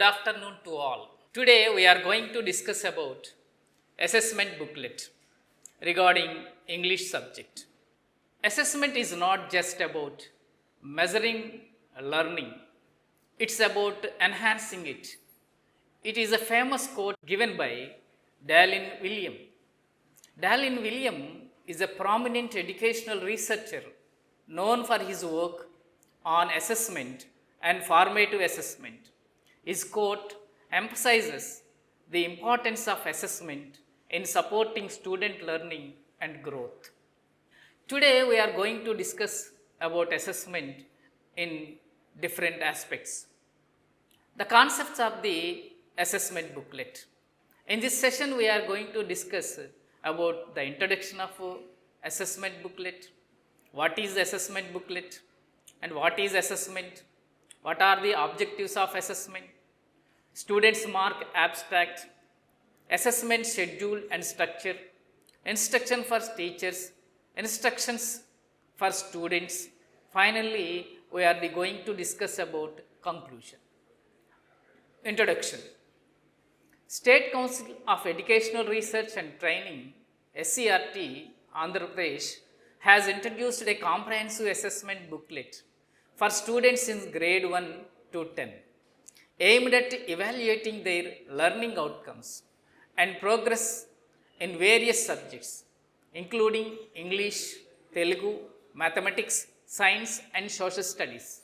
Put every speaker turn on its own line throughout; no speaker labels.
afternoon to all. Today we are going to discuss about assessment booklet regarding English subject. Assessment is not just about measuring learning, it's about enhancing it. It is a famous quote given by Dallin William. Dallin William is a prominent educational researcher known for his work on assessment and formative assessment. His quote emphasizes the importance of assessment in supporting student learning and growth. Today we are going to discuss about assessment in different aspects. The concepts of the assessment booklet. In this session we are going to discuss about the introduction of assessment booklet, what is the assessment booklet and what is assessment, what are the objectives of assessment, students mark abstract, assessment schedule and structure, instruction for teachers, instructions for students. Finally, we are going to discuss about conclusion. Introduction. State Council of Educational Research and Training, SCRT, Andhra Pradesh, has introduced a comprehensive assessment booklet for students in grade 1 to 10, aimed at evaluating their learning outcomes and progress in various subjects, including English, Telugu, mathematics, science, and social studies.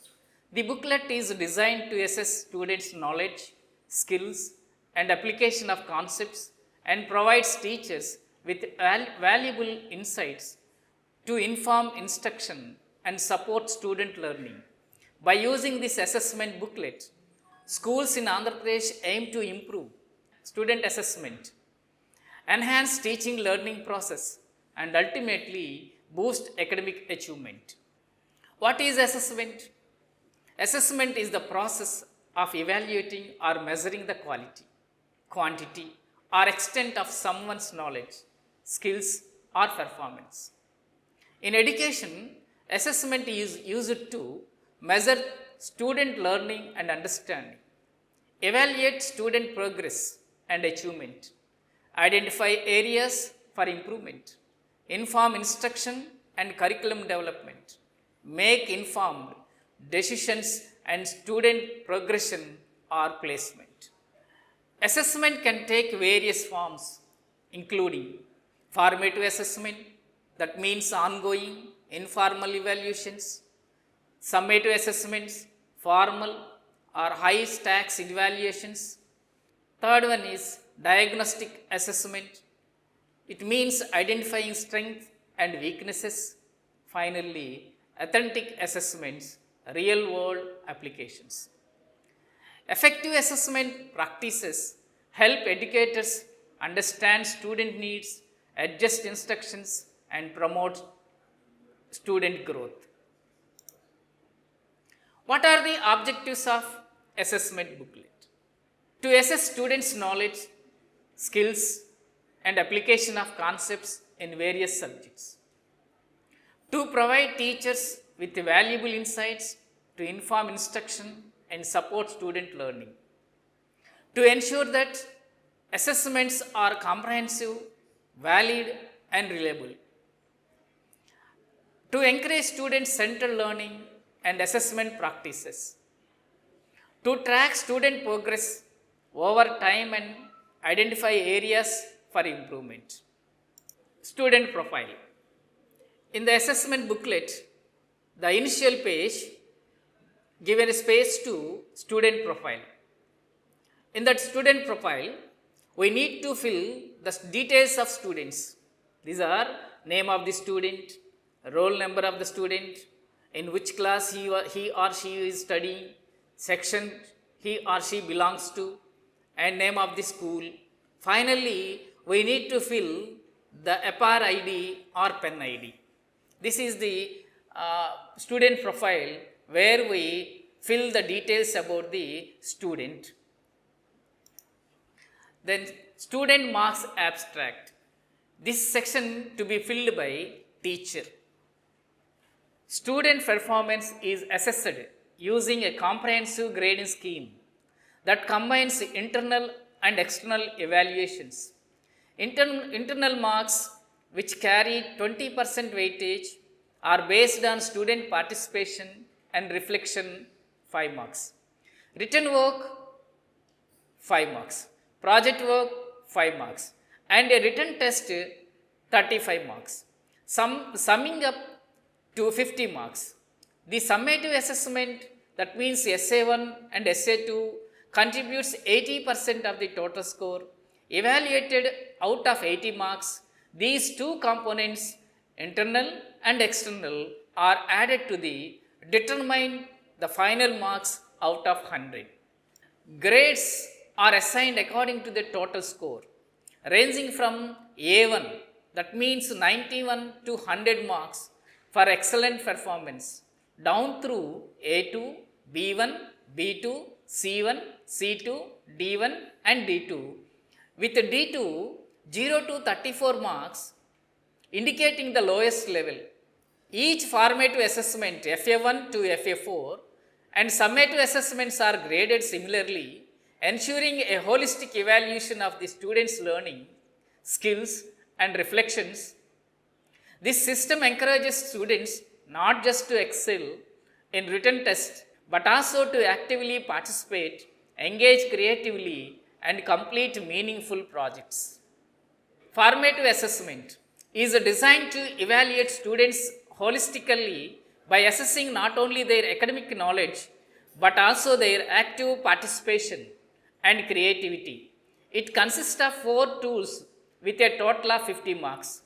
The booklet is designed to assess students' knowledge, skills, and application of concepts and provides teachers with valuable insights to inform instruction and support student learning. By using this assessment booklet, schools in Andhra Pradesh aim to improve student assessment, enhance teaching learning process, and ultimately boost academic achievement. What is assessment? Assessment is the process of evaluating or measuring the quality, quantity, or extent of someone's knowledge, skills, or performance. In education, assessment is used to measure student learning and understanding, evaluate student progress and achievement, identify areas for improvement, inform instruction and curriculum development, make informed decisions and student progression or placement. Assessment can take various forms, including formative assessment, that means ongoing, informal evaluations, summative assessments, formal or high stakes evaluations. Third one is diagnostic assessment. It means identifying strengths and weaknesses. Finally, authentic assessments, real world applications. Effective assessment practices help educators understand student needs, adjust instructions, and promote student growth. What are the objectives of assessment booklet? To assess students' knowledge, skills, and application of concepts in various subjects. To provide teachers with valuable insights to inform instruction and support student learning. To ensure that assessments are comprehensive, valid, and reliable. To encourage student-centered learning and assessment practices. To track student progress over time and identify areas for improvement. Student profile. In the assessment booklet, the initial page given space to student profile. In that student profile, we need to fill the details of students. These are name of the student, roll number of the student, in which class he or she is studying, section he or she belongs to, and name of the school. Finally, we need to fill the APAR ID or PEN ID. This is the student profile where we fill the details about the student. Then student marks abstract. This section to be filled by teacher. Student performance is assessed using a comprehensive grading scheme that combines internal and external evaluations. Internal marks, which carry 20% weightage, are based on student participation and reflection, 5 marks. Written work, 5 marks. Project work, 5 marks. And a written test, 35 marks. Summing up to 50 marks. The summative assessment, that means SA1 and SA2, contributes 80% of the total score. Evaluated out of 80 marks, these two components, internal and external, are added to determine the final marks out of 100. Grades are assigned according to the total score, ranging from A1, that means 91 to 100 marks for excellent performance, down through A2, B1, B2, C1, C2, D1 and D2, with D2 0 to 34 marks, indicating the lowest level. Each formative assessment, FA1 to FA4, and summative assessments are graded similarly, ensuring a holistic evaluation of the students' learning, skills and reflections. This system encourages students not just to excel in written tests, but also to actively participate, engage creatively, and complete meaningful projects. Formative assessment is designed to evaluate students holistically by assessing not only their academic knowledge, but also their active participation and creativity. It consists of 4 tools with a total of 50 marks.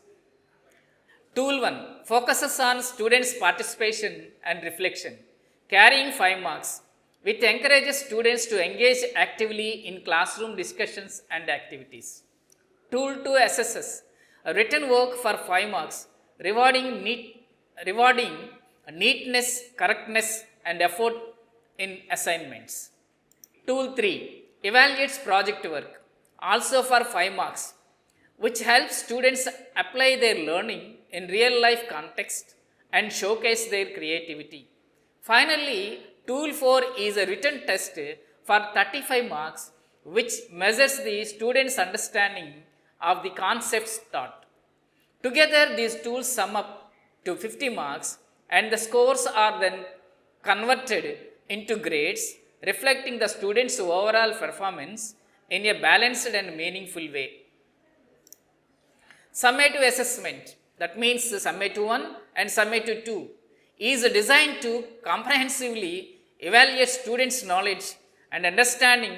Tool 1 focuses on students' participation and reflection, carrying 5 marks, which encourages students to engage actively in classroom discussions and activities. Tool 2 assesses a written work for 5 marks, rewarding neatness, correctness, and effort in assignments. Tool 3 evaluates project work, also for 5 marks, which helps students apply their learning in real life context and showcase their creativity. Finally, Tool 4 is a written test for 35 marks, which measures the students' understanding of the concepts taught. Together, these tools sum up to 50 marks, and the scores are then converted into grades, reflecting the students' overall performance in a balanced and meaningful way. Summative assessment, that means summative 1 and summative 2, is designed to comprehensively evaluate students' knowledge and understanding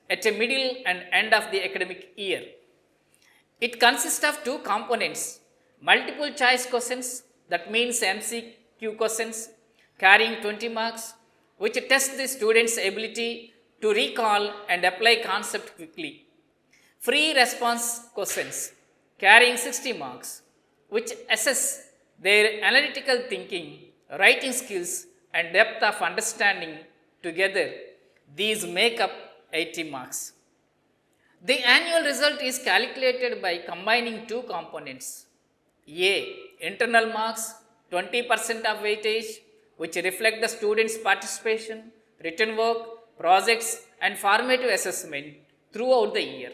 at a middle and end of the academic year. It consists of 2 components: multiple choice questions, that means MCQ questions, carrying 20 marks, which test the students' ability to recall and apply concept quickly. Free response questions, carrying 60 marks, which assess their analytical thinking, writing skills, and depth of understanding. Together, these make up 80 marks. The annual result is calculated by combining 2 components: A, internal marks, 20% of weightage, which reflect the students' participation, written work, projects, and formative assessment throughout the year.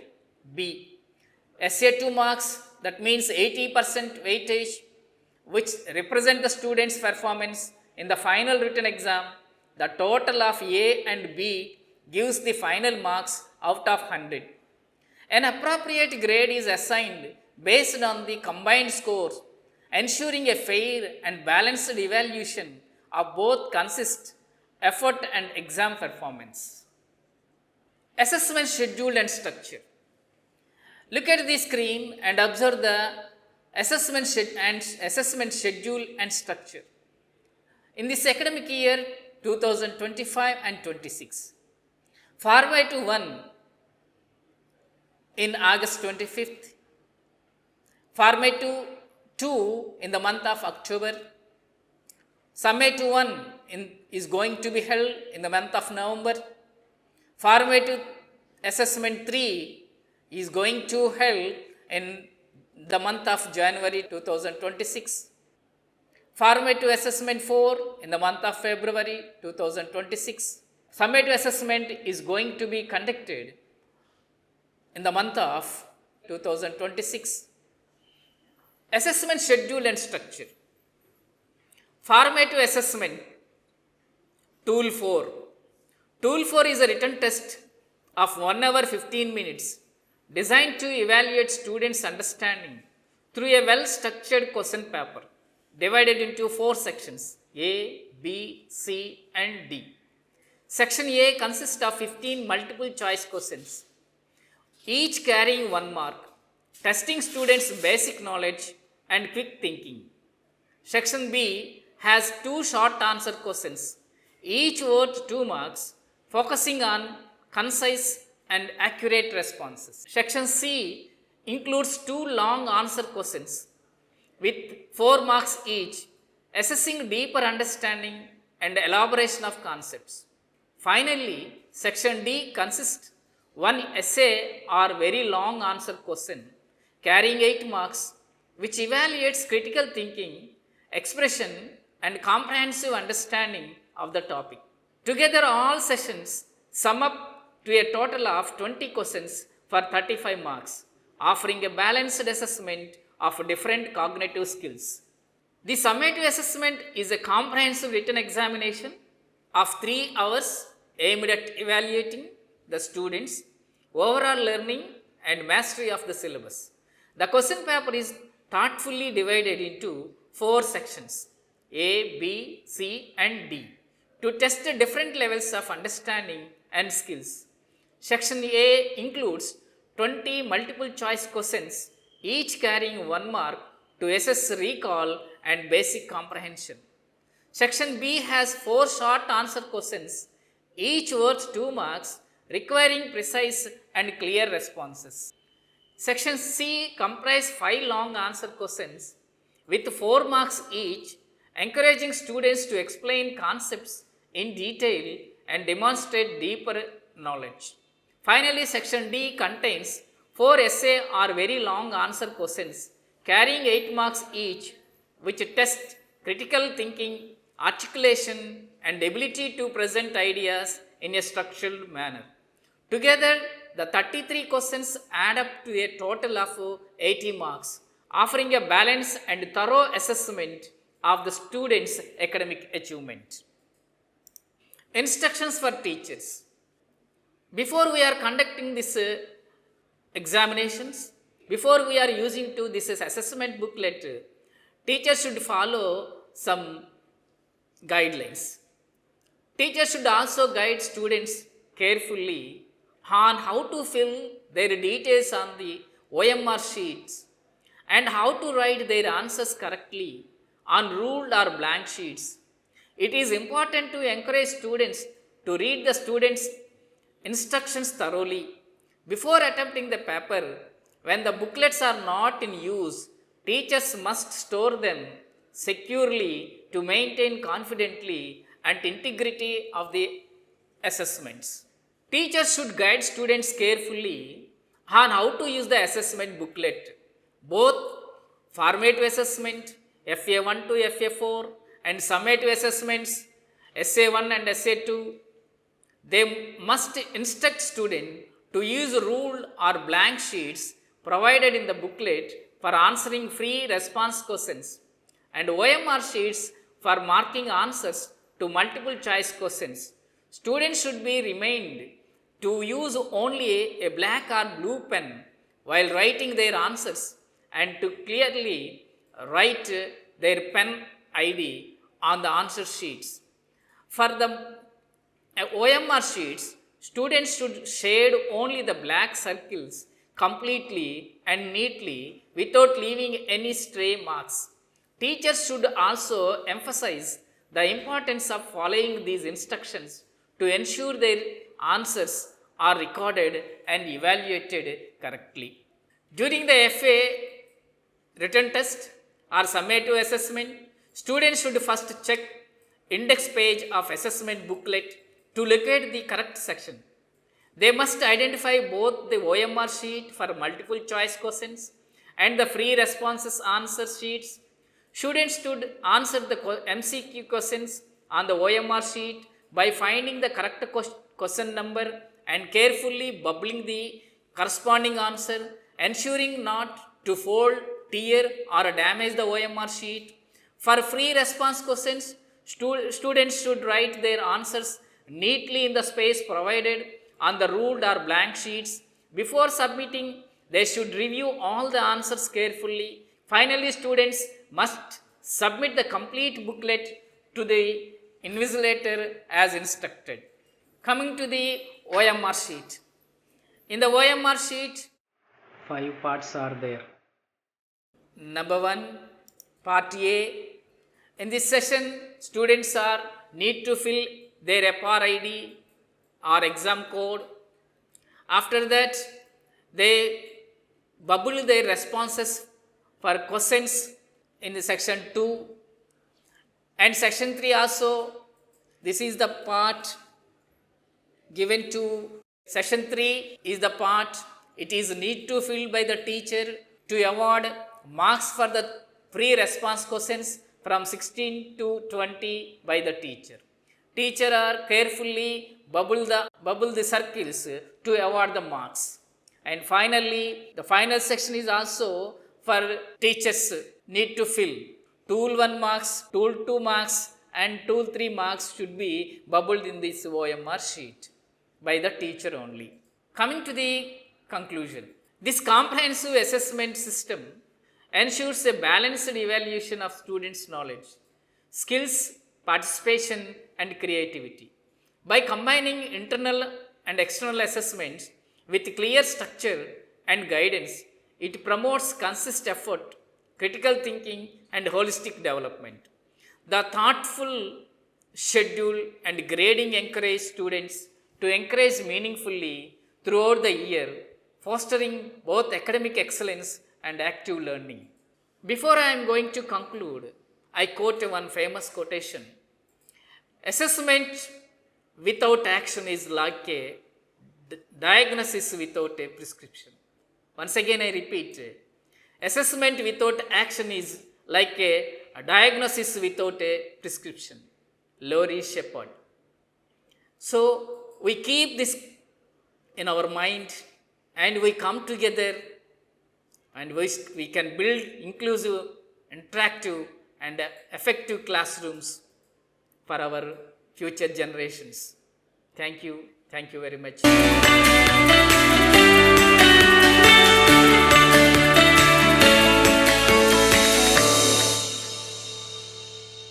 B, SA2 marks, that means 80% weightage, which represent the students' performance in the final written exam. The total of A and B gives the final marks out of 100. An appropriate grade is assigned based on the combined scores, ensuring a fair and balanced evaluation of both consist, effort, and exam performance. Assessment schedule and structure. Look at the screen and observe the assessment schedule and structure. In this academic year 2025 and 26, Formative 1 in August 25th, Formative 2 in the month of October, Summative 1 is going to be held in the month of November, Formative Assessment 3 is going to held in the month of January 2026, Formative Assessment 4 in the month of February 2026, Summative assessment is going to be conducted in the month of 2026. Assessment schedule and structure. Formative assessment, Tool 4. Tool 4 is a written test of 1 hour 15 minutes designed to evaluate students' understanding through a well-structured question paper divided into 4 sections A, B, C and D. Section A consists of 15 multiple choice questions, each carrying 1 mark, testing students' basic knowledge and quick thinking. Section B has 2 short answer questions, each worth 2 marks, focusing on concise and accurate responses. Section C includes 2 long answer questions with 4 marks each, assessing deeper understanding and elaboration of concepts. Finally, Section D consists 1 essay or very long answer question carrying 8 marks, which evaluates critical thinking, expression and comprehensive understanding of the topic. Together, all sessions sum up to a total of 20 questions for 35 marks, offering a balanced assessment of different cognitive skills. The summative assessment is a comprehensive written examination of 3 hours aimed at evaluating the students' overall learning and mastery of the syllabus. The question paper is thoughtfully divided into 4 sections A, B, C and D to test the different levels of understanding and skills. Section A includes 20 multiple choice questions, each carrying 1 mark to assess recall and basic comprehension. Section B has 4 short answer questions, each worth 2 marks, requiring precise and clear responses. Section C comprises 5 long answer questions with 4 marks each, encouraging students to explain concepts in detail and demonstrate deeper knowledge. Finally, Section D contains 4 essay or very long answer questions carrying 8 marks each, which test critical thinking, articulation and ability to present ideas in a structured manner. Together, the 33 questions add up to a total of 80 marks, offering a balanced and thorough assessment of the students' academic achievement. Instructions for teachers. Before we are conducting this examinations, before we are using to this assessment booklet, teachers should follow some guidelines. Teachers should also guide students carefully on how to fill their details on the OMR sheets and how to write their answers correctly on ruled or blank sheets. It is important to encourage students to read the students' instructions thoroughly before attempting the paper. When the booklets are not in use, teachers must store them securely to maintain confidently and integrity of the assessments. Teachers should guide students carefully on how to use the assessment booklet, both formative assessment FA1 to FA4 and summative assessments SA1 and SA2. They must instruct students to use ruled or blank sheets provided in the booklet for answering free response questions and OMR sheets for marking answers to multiple choice questions. Students should be reminded to use only a black or blue pen while writing their answers and to clearly write their pen ID on the answer sheets. For the OMR sheets, students should shade only the black circles completely and neatly without leaving any stray marks. Teachers should also emphasize the importance of following these instructions to ensure their answers are recorded and evaluated correctly. During the FA written test or summative assessment, students should first check index page of assessment booklet to locate the correct section. They must identify both the OMR sheet for multiple choice questions and the free responses answer sheets. Students should answer the MCQ questions on the OMR sheet by finding the correct question number and carefully bubbling the corresponding answer, ensuring not to fold, tear or damage the OMR sheet. For free response questions, students should write their answers neatly in the space provided on the ruled or blank sheets. Before submitting, they should review all the answers carefully. Finally, students must submit the complete booklet to the invigilator as instructed. Coming to the OMR sheet. In the OMR sheet, 5 parts are there. Number 1, part A. In this session, students need to fill their FR ID or exam code. After that, they bubble their responses for questions in the section 2 and section 3 also. This is the part given to section 3 is the part it is need to fill by the teacher to award marks for the free response questions from 16 to 20 by the teacher. Teacher are carefully bubble the circles to award the marks. And finally, the final section is also for teachers need to fill. Tool 1 marks, tool 2 marks and tool 3 marks should be bubbled in this OMR sheet by the teacher only. Coming to the conclusion, this comprehensive assessment system ensures a balanced evaluation of students' knowledge, skills, participation and creativity. By combining internal and external assessments with clear structure and guidance, it promotes consistent effort, critical thinking and holistic development. The thoughtful schedule and grading encourage students to encourage meaningfully throughout the year, fostering both academic excellence and active learning. Before I am going to conclude, I quote one famous quotation. Assessment without action is like a diagnosis without a prescription. Once again I repeat, assessment without action is like a diagnosis without a prescription. Laurie Shepard. So we keep this in our mind and we come together and we can build inclusive, interactive and effective classrooms for our future generations. Thank you very much.